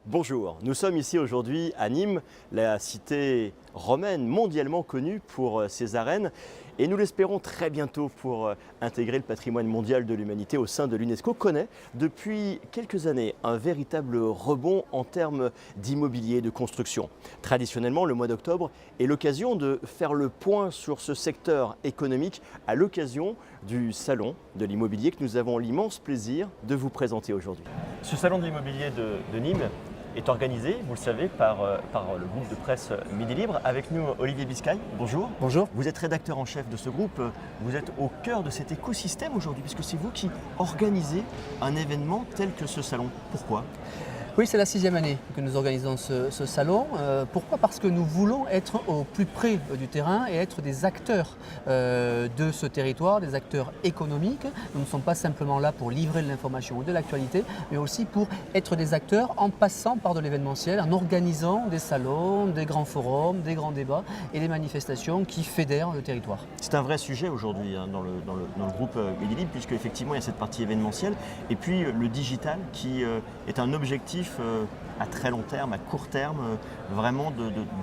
Bonjour, nous sommes ici aujourd'hui à Nîmes, la cité romaine mondialement connue pour ses arènes et nous l'espérons très bientôt pour intégrer le patrimoine mondial de l'humanité au sein de l'UNESCO, connaît depuis quelques années un véritable rebond en termes d'immobilier, de construction. Traditionnellement, le mois d'octobre est l'occasion de faire le point sur ce secteur économique à l'occasion du salon de l'immobilier que nous avons l'immense plaisir de vous présenter aujourd'hui. Ce salon de l'immobilier de Nîmes est organisé, vous le savez, par le groupe de presse Midi Libre. Avec nous, Olivier Biscay, bonjour. Bonjour. Vous êtes rédacteur en chef de ce groupe, vous êtes au cœur de cet écosystème aujourd'hui, puisque c'est vous qui organisez un événement tel que ce salon. Pourquoi ? Oui, c'est la 6e année que nous organisons ce salon. Pourquoi ? Parce que nous voulons être au plus près du terrain et être des acteurs de ce territoire, des acteurs économiques. Nous ne sommes pas simplement là pour livrer de l'information ou de l'actualité, mais aussi pour être des acteurs en passant par de l'événementiel, en organisant des salons, des grands forums, des grands débats et des manifestations qui fédèrent le territoire. C'est un vrai sujet aujourd'hui dans le groupe Midi Libre, puisque effectivement il y a cette partie événementielle et puis le digital qui est un objectif à très long terme, à court terme, vraiment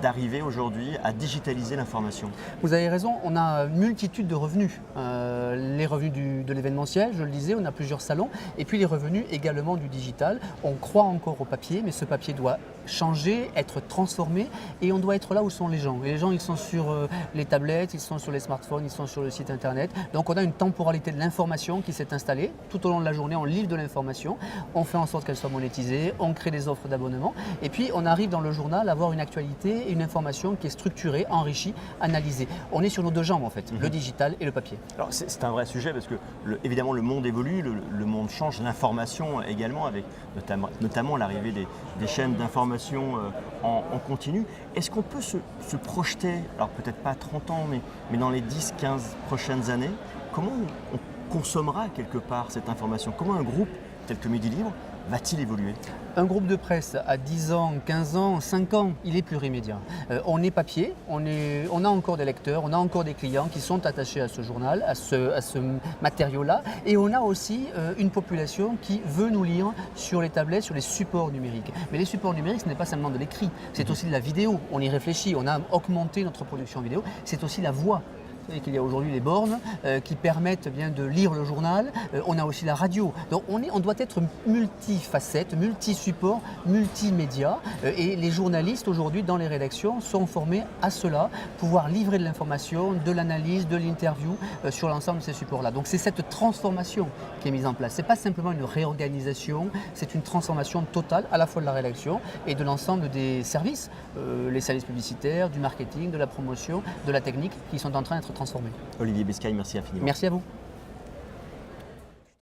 d'arriver aujourd'hui à digitaliser l'information. Vous avez raison, on a une multitude de revenus. Les revenus de l'événementiel, je le disais, on a plusieurs salons, et puis les revenus également du digital. On croit encore au papier, mais ce papier doit changer, être transformé, et on doit être là où sont les gens. Et les gens, ils sont sur les tablettes, ils sont sur les smartphones, ils sont sur le site internet. Donc on a une temporalité de l'information qui s'est installée. Tout au long de la journée, on livre de l'information, on fait en sorte qu'elle soit monétisée, on crée des offres d'abonnement, et puis on arrive dans le journal à avoir une actualité et une information qui est structurée, enrichie, analysée. On est sur nos deux jambes en fait, le digital et le papier. Alors c'est un vrai sujet parce que évidemment le monde évolue, le monde change, l'information également, avec notamment l'arrivée des chaînes d'information en continu. Est-ce qu'on peut se projeter, alors peut-être pas à 30 ans, mais dans les 10-15 prochaines années, comment on consommera quelque part cette information? Comment un groupe tel que Midi Libre va-t-il évoluer? Un groupe de presse à 10 ans, 15 ans, 5 ans, il est plurimédia. On est papier, on a encore des lecteurs, on a encore des clients qui sont attachés à ce journal, à ce matériau-là. Et on a aussi une population qui veut nous lire sur les tablettes, sur les supports numériques. Mais les supports numériques, ce n'est pas seulement de l'écrit, c'est aussi de la vidéo. On y réfléchit, on a augmenté notre production vidéo, c'est aussi la voix. Vous savez qu'il y a aujourd'hui les bornes qui permettent bien de lire le journal. On a aussi la radio. Donc on doit être multifacette, multi-support, multimédia. Et les journalistes aujourd'hui dans les rédactions sont formés à cela, pouvoir livrer de l'information, de l'analyse, de l'interview sur l'ensemble de ces supports-là. Donc c'est cette transformation qui est mise en place. Ce n'est pas simplement une réorganisation, c'est une transformation totale à la fois de la rédaction et de l'ensemble des services, les services publicitaires, du marketing, de la promotion, de la technique qui sont en train d'être transformés. Olivier Biscay, merci infiniment. Merci à vous.